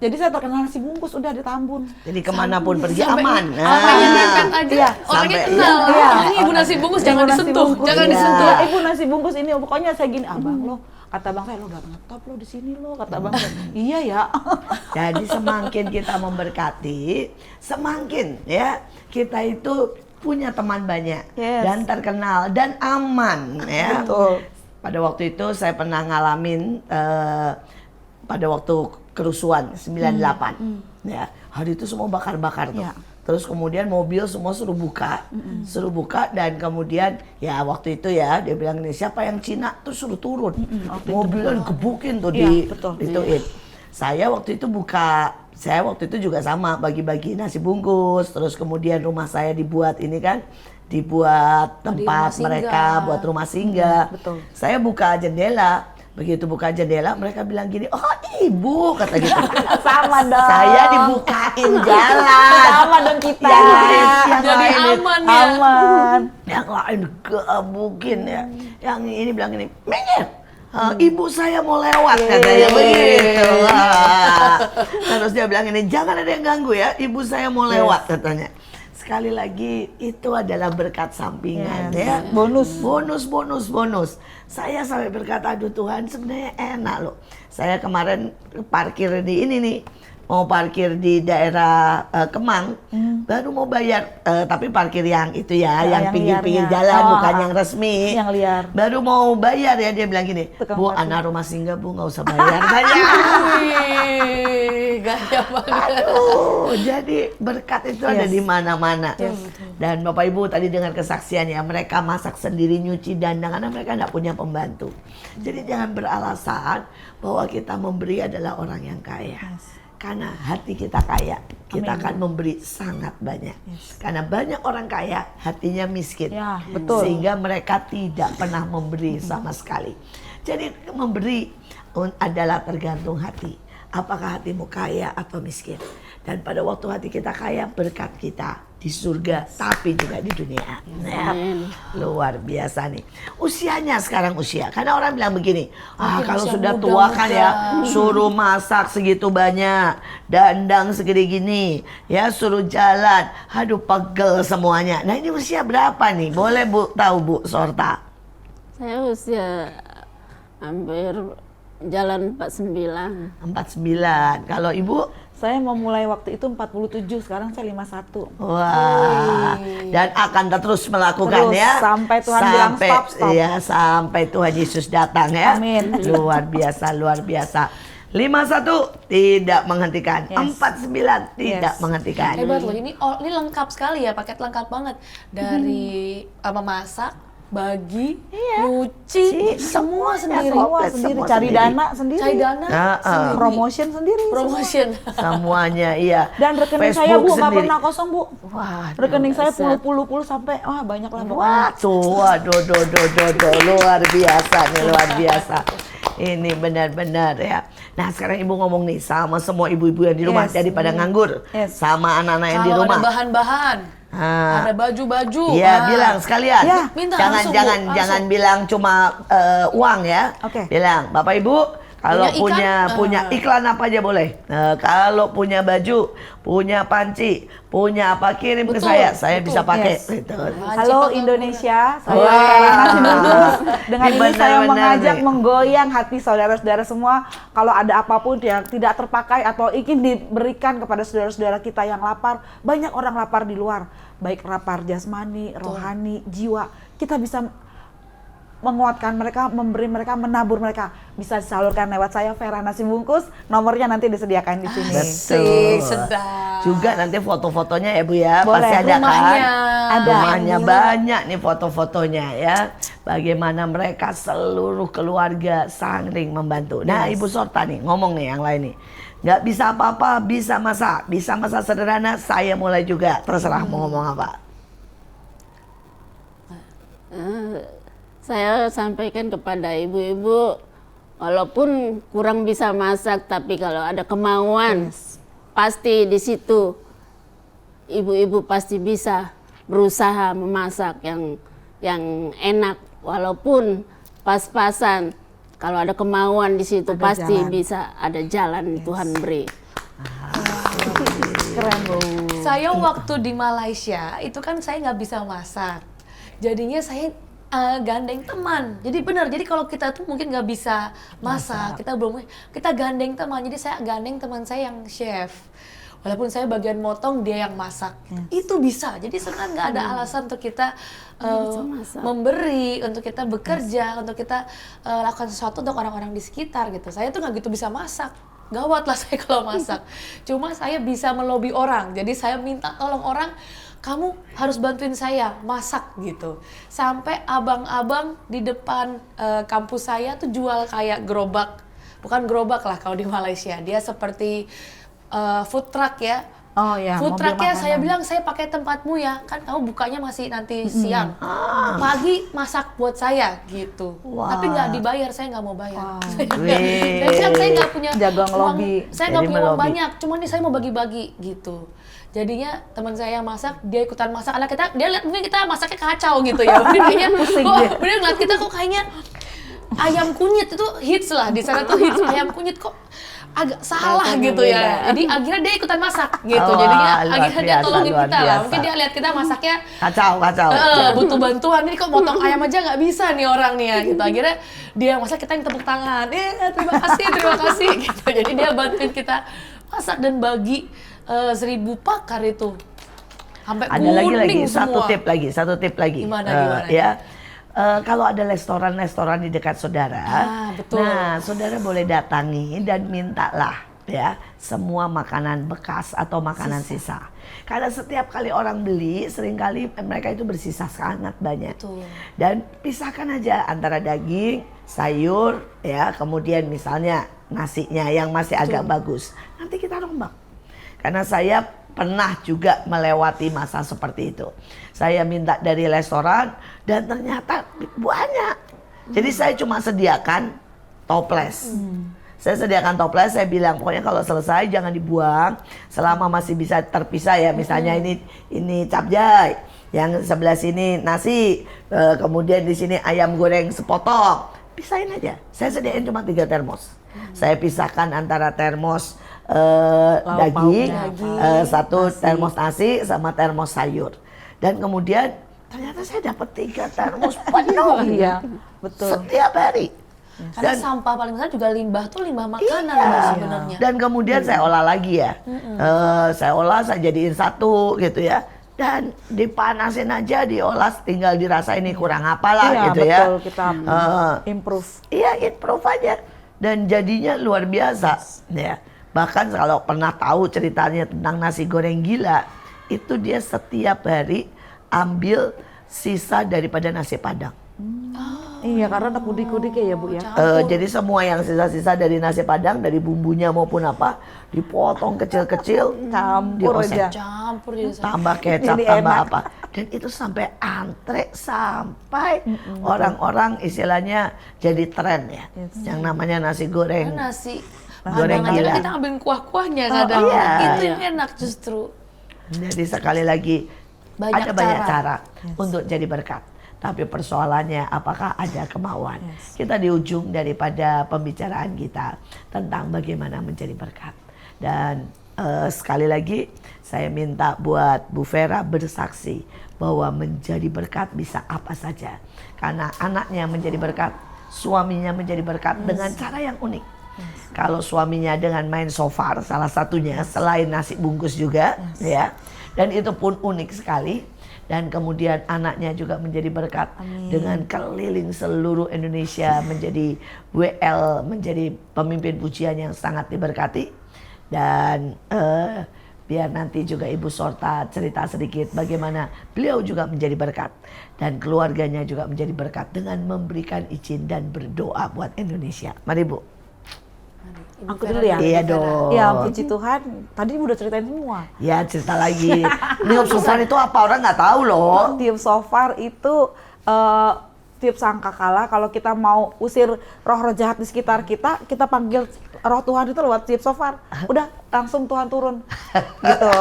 S3: Jadi saya terkenal nasi bungkus udah di Tambun.
S2: Jadi kemanapun pergi
S1: Sampai-
S2: aman.
S1: Sampai nyerempet aja,
S3: Iya,
S1: orangnya
S2: sampai-
S1: kenal.
S3: iya.
S1: Ini ibu nasi bungkus, jangan
S3: Ibu nasi
S1: disentuh,
S3: bungkus.
S1: jangan
S2: Iya.
S1: disentuh.
S3: Iya, Ibu nasi bungkus ini, pokoknya saya gini, abang lo, kata abang saya, lo udah ngetop lo di sini lo, kata abang saya. Iya ya.
S2: Jadi semakin kita memberkati, semakin ya kita itu punya teman banyak
S3: Yes.
S2: dan terkenal dan aman ya.
S3: Betul.
S2: Pada waktu itu saya pernah ngalamin pada waktu kerusuhan 98 ya. Hari itu semua bakar-bakar tuh.
S3: Ya.
S2: Terus kemudian mobil semua suruh buka dan kemudian ya waktu itu ya dia bilang ini siapa yang Cina terus suruh turun. Mobilnya digebukin tuh
S3: Iya, betul.
S2: ituin. Saya waktu itu juga sama bagi-bagi nasi bungkus, terus kemudian rumah saya dibuat ini kan, dibuat tempat
S1: rumah
S2: mereka
S1: singgah.
S2: buat rumah singgah.
S3: betul.
S2: Saya buka jendela, begitu buka jendela mereka bilang gini, "Oh, Ibu," kata gitu.
S3: Sama dong.
S2: Saya dibukain jalan.
S3: Sama dong kita.
S2: Yang
S1: Jadi
S2: lain
S1: aman ya.
S3: Aman.
S2: yang lain gebukin ya. Yang ini bilang ini, "Minggir. Ibu saya mau lewat," katanya begitu. Wah. Terus dia bilang ini, "Jangan ada yang ganggu ya, ibu saya mau lewat," katanya. Sekali lagi itu adalah berkat sampingan ya. Bonus. Saya sampai berkata, aduh Tuhan sebenarnya enak loh. Saya kemarin parkir di ini nih. Mau parkir di daerah Kemang, baru mau bayar, tapi parkir yang itu ya, yang
S3: yang
S2: pinggir-pinggir
S3: liarnya.
S2: jalan,
S3: Oh,
S2: bukan yang resmi.
S3: yang liar.
S2: Baru mau bayar ya, dia bilang gini,
S3: Tukang
S2: "Bu,
S3: parkir.
S2: anak rumah singgah Bu, nggak usah bayar." Saya,
S1: Wih, gaya banget.
S2: jadi berkat itu ada di mana-mana. Dan Bapak Ibu tadi dengar kesaksian ya, mereka masak sendiri, nyuci dandang, karena mereka nggak punya pembantu. Jadi jangan beralasan bahwa kita memberi adalah orang yang kaya. Karena hati kita kaya, kita akan memberi sangat banyak. Karena banyak orang kaya, hatinya miskin.
S3: Ya, betul.
S2: Sehingga mereka tidak pernah memberi sama sekali. Jadi memberi adalah tergantung hati. Apakah hatimu kaya atau miskin? Dan pada waktu hati kita kaya, berkat kita di surga, tapi juga di dunia. Ya, luar biasa nih. Usianya sekarang karena orang bilang begini, kalau
S1: usia
S2: sudah
S1: muda,
S2: tua kan
S1: muda.
S2: ya, suruh masak segitu banyak, dandang segede gini, ya suruh jalan, aduh pegel semuanya. Nah ini usia berapa nih? Boleh Bu tahu Bu Sorta?
S4: Saya usia hampir jalan 49.
S2: 49. Kalau Ibu?
S3: Saya mau mulai waktu itu 47, sekarang saya 51.
S2: Wah, dan akan terus melakukan
S3: Terus,
S2: ya
S3: sampai Tuhan bilang stop, stop.
S2: Ya, sampai Tuhan Yesus datang ya.
S3: Amin.
S2: Luar biasa, luar biasa. 51 tidak menghentikan,
S3: Yes.
S2: 49 tidak
S3: Yes.
S2: menghentikan.
S1: Hebat loh, ini lengkap sekali ya, paket lengkap banget. Dari memasak, bagi, nyuci, semua sendiri.
S3: Semua
S2: Komplit,
S3: sendiri,
S2: semua
S3: cari
S2: sendiri.
S3: dana sendiri.
S1: Cari dana, sendiri.
S3: Promotion sendiri.
S1: Promotion.
S2: Semuanya iya.
S3: Dan rekening saya
S2: Facebook
S3: Bu nggak
S2: sendiri.
S3: pernah kosong Bu.
S2: Wah,
S3: Rekening saya
S4: dahsyat.
S3: puluh sampai banyak lah pokoknya.
S2: wah tuh, waduh, luar biasa nih, luar biasa. Ini benar-benar ya. Nah sekarang Ibu ngomong nih sama semua ibu-ibu yang di rumah,
S3: Yes.
S2: jadi pada nganggur,
S3: Yes.
S2: sama anak-anak yang di
S1: Kalau
S2: rumah.
S1: ada bahan-bahan,
S2: Ah.
S1: ada baju-baju.
S2: Iya,
S1: ah.
S2: bilang sekalian.
S3: Ya,
S1: minta
S2: jangan
S1: langsung,
S2: jangan
S1: Bu, langsung.
S2: jangan bilang cuma uang ya.
S3: Oke.
S2: Bilang, Bapak Ibu, kalau
S1: Punya ikan?
S2: punya iklan apa aja boleh. Kalau punya baju, punya panci, punya apa kirim ke
S1: Betul,
S2: saya
S1: betul.
S2: bisa pakai.
S3: Yes.
S2: Gitu.
S3: Halo Indonesia, saya
S2: Wah.
S3: Vera Nasi Bungkus. Dengan
S2: Ini
S3: ini saya
S2: benar-benar
S3: mengajak
S2: nih.
S3: menggoyang hati saudara-saudara semua. Kalau ada apapun yang tidak terpakai atau ingin diberikan kepada saudara-saudara kita yang lapar, banyak orang lapar di luar, baik lapar jasmani, rohani, jiwa. Kita bisa menguatkan mereka, memberi mereka, menabur mereka. Bisa disalurkan lewat saya Vera Nasi Bungkus. Nomornya nanti disediakan di sini.
S1: Asik, sedap.
S2: Juga nanti foto-fotonya ya Bu ya,
S3: Boleh.
S2: pasti ada
S1: Rumahnya.
S2: kan?
S3: Ada.
S2: Rumahnya banyak nih foto-fotonya ya. Bagaimana mereka seluruh keluarga saling membantu. Nah Ibu Sorta nih ngomong nih yang lain nih. nggak bisa apa-apa, bisa masak sederhana, saya mulai juga, terserah mau ngomong apa.
S4: Saya sampaikan kepada ibu-ibu, walaupun kurang bisa masak, tapi kalau ada kemauan, pasti di situ ibu-ibu pasti bisa berusaha memasak yang enak, walaupun pas-pasan. Kalau ada kemauan di situ
S3: Ada
S4: pasti
S3: jalan.
S4: bisa ada jalan Tuhan beri.
S3: Keren Bu.
S1: Saya waktu di Malaysia itu kan saya nggak bisa masak, jadinya saya gandeng teman. Jadi benar, jadi kalau kita tuh mungkin nggak bisa masak, kita gandeng teman. Jadi saya gandeng teman saya yang chef. Walaupun saya bagian motong, dia yang masak. Itu bisa. Jadi sebenarnya nggak ada alasan untuk kita memberi, untuk kita bekerja, untuk kita lakukan sesuatu untuk orang-orang di sekitar gitu. Saya tuh nggak gitu bisa masak. Gawat lah saya kalau masak. Cuma saya bisa melobi orang. Jadi saya minta tolong orang, kamu harus bantuin saya masak gitu. Sampai abang-abang di depan kampus saya tuh jual kayak gerobak. Bukan gerobak lah kalau di Malaysia. Dia seperti food truck ya.
S3: Oh ya,
S1: Food
S3: mobil
S1: truck ya, saya
S3: makanan.
S1: bilang saya pakai tempatmu ya. Kan kamu bukanya masih nanti siang. Pagi masak buat saya gitu.
S2: Wah.
S1: Tapi nggak dibayar, saya nggak mau bayar.
S2: Wih.
S1: Dan saya nggak punya
S3: Jago
S1: uang,
S3: ngelobi.
S1: saya nggak
S2: Jadi
S1: punya uang
S2: melobi.
S1: banyak. Cuman nih saya mau bagi-bagi gitu. Jadinya teman saya yang masak, dia ikutan masak. Anak kita, dia lihat mungkin kita masaknya kacau gitu ya. Mungkin kayaknya, dia ngeliat kita kok kayaknya ayam kunyit itu hits lah di sana tuh hits ayam kunyit kok agak salah
S4: Rasanya
S1: gitu
S4: beda.
S1: ya. Jadi akhirnya dia ikutan masak gitu.
S2: Wah,
S1: Jadinya
S2: luar
S1: akhirnya dia
S2: biasa,
S1: tolongin
S2: luar
S1: kita lah.
S2: biasa.
S1: Mungkin dia lihat kita masaknya
S2: Kacau.
S1: butuh bantuan. Ini kok motong ayam aja nggak bisa nih orang nih ya gitu. Akhirnya dia masak, kita yang tepuk tangan. Terima kasih gitu. Jadi dia bantuin kita masak dan bagi 1000 pakar itu. Sampai
S2: Ada lagi
S1: kuning semua.
S2: satu tip lagi.
S1: Gimana?
S2: Ya. Kalau ada restoran di dekat saudara,
S1: Betul.
S2: nah saudara boleh datangi dan mintalah ya semua makanan bekas atau makanan sisa. Karena setiap kali orang beli, seringkali mereka itu bersisa sangat banyak.
S1: Betul.
S2: Dan pisahkan aja antara daging, sayur, ya kemudian misalnya nasinya yang masih agak bagus. Nanti kita rombak. Karena saya pernah juga melewati masa seperti itu. Saya minta dari restoran dan ternyata banyak. Jadi saya cuma sediakan toples. Saya sediakan toples, saya bilang pokoknya kalau selesai jangan dibuang selama masih bisa terpisah ya. Misalnya ini capjay, yang sebelah sini nasi, kemudian di sini ayam goreng sepotong. Pisahin aja. Saya sediain cuma 3 termos. Saya pisahkan antara termos daging, satu termos nasi sama termos sayur. Dan kemudian ternyata saya dapat 3 termos penuh.
S3: Iya, betul.
S2: Setiap hari.
S1: Karena sampah paling besar juga limbah tuh limbah makanan sebenarnya.
S2: Dan kemudian saya olah lagi ya. Saya olah, saya jadiin satu gitu ya. Dan dipanasin aja, diolah, tinggal dirasa ini kurang apalah
S3: Iya,
S2: gitu
S3: betul,
S2: ya.
S3: kita improve.
S2: Iya, improve aja. Dan jadinya luar biasa ya. Bahkan kalau pernah tahu ceritanya tentang nasi goreng gila, itu dia setiap hari ambil sisa daripada nasi Padang.
S3: Iya, karena ada kudik-kudik ya Bu ya.
S2: Jadi semua yang sisa-sisa dari nasi Padang, dari bumbunya maupun apa, dipotong kecil-kecil,
S3: Campur
S2: dioseng.
S3: aja.
S1: Campur di sana.
S2: Tambah kecap,
S3: Jadi
S2: tambah
S3: enak.
S2: apa. Dan itu sampai antre, sampai orang-orang istilahnya jadi tren ya. Yang namanya nasi goreng.
S1: Nasi
S2: Goreng
S1: Padang aja
S2: gila.
S1: kan kita ambil kuah-kuahnya kadang.
S2: iya.
S1: Itu yang enak justru.
S2: Jadi sekali lagi
S1: Banyak
S2: ada banyak
S1: cara.
S2: cara untuk jadi berkat. Tapi persoalannya apakah ada kemauan? Kita di ujung daripada pembicaraan kita tentang bagaimana menjadi berkat. Dan sekali lagi saya minta buat Bu Vera bersaksi bahwa menjadi berkat bisa apa saja. Karena anaknya menjadi berkat, suaminya menjadi berkat dengan cara yang unik. Kalau suaminya dengan main sofar salah satunya selain nasi bungkus juga ya. Dan itu pun unik sekali. Dan kemudian anaknya juga menjadi berkat dengan keliling seluruh Indonesia menjadi WL, menjadi pemimpin pujian yang sangat diberkati. Dan biar nanti juga Ibu Sorta cerita sedikit bagaimana beliau juga menjadi berkat. Dan keluarganya juga menjadi berkat dengan memberikan izin dan berdoa buat Indonesia. Mari Bu.
S3: Aku dulu ya?
S2: Iya dong.
S3: Ya, puji Tuhan. Tadi udah ceritain semua.
S2: Ya cerita lagi. Tiup sofar itu apa, orang nggak tahu loh.
S3: Tiup shofar itu tiup sangkakala. Kalau kita mau usir roh-roh jahat di sekitar kita, kita panggil roh Tuhan itu lewat tiup shofar. Udah langsung Tuhan turun. Gitu.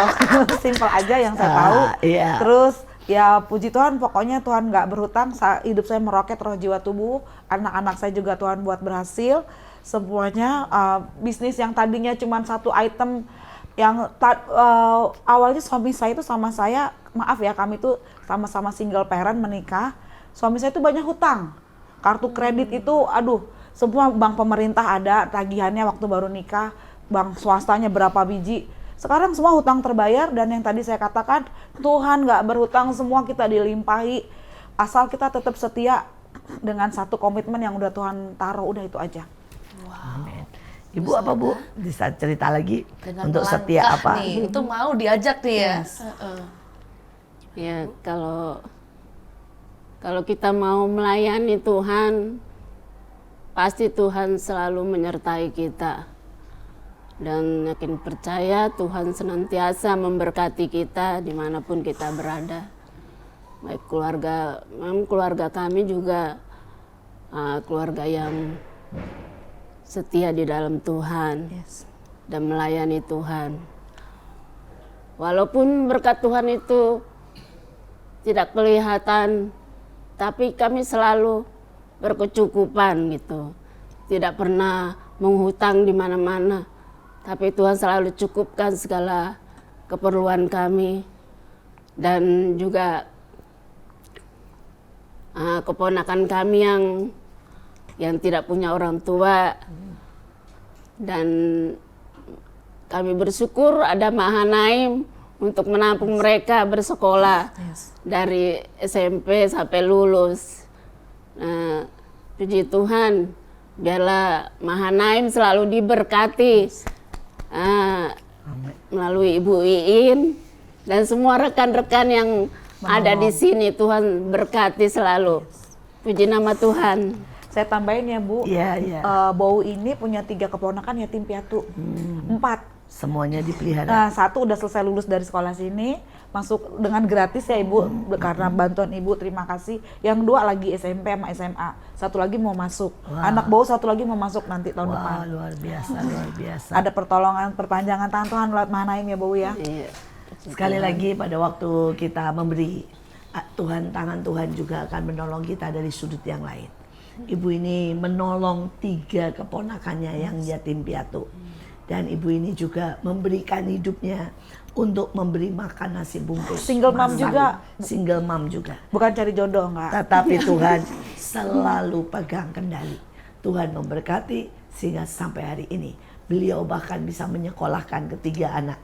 S3: Simpel aja yang saya tahu.
S2: Iya.
S3: Terus ya puji Tuhan, pokoknya Tuhan nggak berhutang. Hidup saya meroket roh jiwa tubuh. Anak-anak saya juga Tuhan buat berhasil. Semuanya bisnis yang tadinya cuma satu item yang awalnya suami saya itu sama saya, maaf ya, kami itu sama-sama single parent menikah. Suami saya itu banyak hutang. Kartu kredit itu aduh, semua bank pemerintah ada tagihannya waktu baru nikah, bank swastanya berapa biji. Sekarang semua hutang terbayar, dan yang tadi saya katakan, Tuhan nggak berhutang, semua kita dilimpahi. Asal kita tetap setia dengan satu komitmen yang udah Tuhan taruh, udah itu aja.
S2: Amin. Ibu apa Bu? Bisa cerita lagi
S1: Dengan
S2: untuk setia
S1: melangkah
S2: apa?
S1: nih, itu mau diajak nih ya.
S4: Ya kalau kita mau melayani Tuhan, pasti Tuhan selalu menyertai kita. Dan yakin percaya Tuhan senantiasa memberkati kita dimanapun kita berada. Baik keluarga kami juga keluarga yang setia di dalam Tuhan dan melayani Tuhan. Walaupun berkat Tuhan itu tidak kelihatan, tapi kami selalu berkecukupan gitu. Tidak pernah menghutang di mana-mana, tapi Tuhan selalu cukupkan segala keperluan kami. Dan juga keponakan kami yang tidak punya orang tua, dan kami bersyukur ada Mahanaim untuk menampung mereka bersekolah dari SMP sampai lulus. Puji Tuhan, biarlah Mahanaim selalu diberkati melalui Ibu Iin dan semua rekan-rekan yang ada di sini. Tuhan berkati selalu. Puji nama Tuhan.
S3: Saya tambahin ya Bu, Bau ini punya 3 keponakan yatim piatu, 4.
S2: Semuanya dipelihara.
S3: Nah, 1 udah selesai lulus dari sekolah sini, masuk dengan gratis ya Ibu, karena bantuan Ibu, terima kasih. Yang 2 lagi SMP sama SMA, 1 lagi mau masuk. Anak Bau 1 lagi mau masuk nanti tahun depan.
S2: Luar biasa, luar biasa.
S3: Ada pertolongan, perpanjangan tangan Tuhan lewat Mahanaim ya Bau ya.
S4: Iya.
S2: Sekali lagi pada waktu kita memberi, tangan Tuhan juga akan menolong kita dari sudut yang lain. Ibu ini menolong 3 keponakannya yang yatim piatu. Dan ibu ini juga memberikan hidupnya untuk memberi makan nasi bungkus.
S3: Single mom
S2: masak.
S3: juga.
S2: Single mom juga.
S3: Bukan cari jodoh enggak.
S2: Tetapi Tuhan selalu pegang kendali. Tuhan memberkati sehingga sampai hari ini beliau bahkan bisa menyekolahkan ketiga anak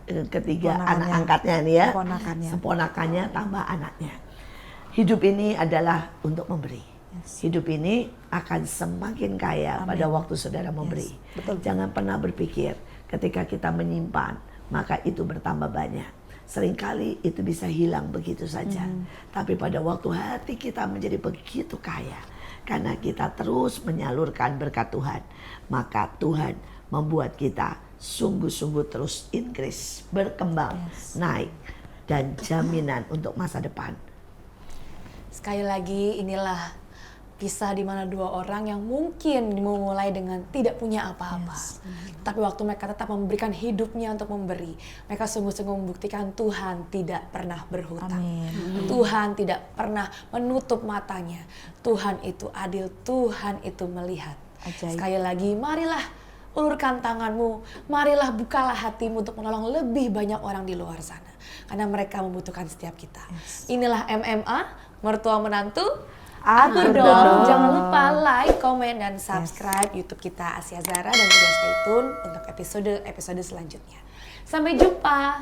S2: angkatnya nih ya. Seponakannya tambah anaknya. Hidup ini adalah untuk memberi. Hidup ini akan semakin kaya pada waktu saudara memberi. Jangan pernah berpikir ketika kita menyimpan maka itu bertambah banyak. Seringkali itu bisa hilang begitu saja. Tapi pada waktu hati kita menjadi begitu kaya karena kita terus menyalurkan berkat Tuhan, maka Tuhan membuat kita sungguh-sungguh terus increase, berkembang, naik, dan jaminan untuk masa depan.
S1: Sekali lagi, inilah kisah di mana 2 orang yang mungkin memulai dengan tidak punya apa-apa. Tapi waktu mereka tetap memberikan hidupnya untuk memberi, mereka sungguh-sungguh membuktikan Tuhan tidak pernah berhutang. Tuhan tidak pernah menutup matanya. Tuhan itu adil, Tuhan itu melihat. Sekali lagi, marilah ulurkan tanganmu, marilah bukalah hatimu untuk menolong lebih banyak orang di luar sana. Karena mereka membutuhkan setiap kita. Inilah MMA, Mertua Menantu, Akur dong. Jangan lupa like, komen, dan subscribe YouTube kita Asia Zara, dan juga stay tune untuk episode selanjutnya. Sampai jumpa.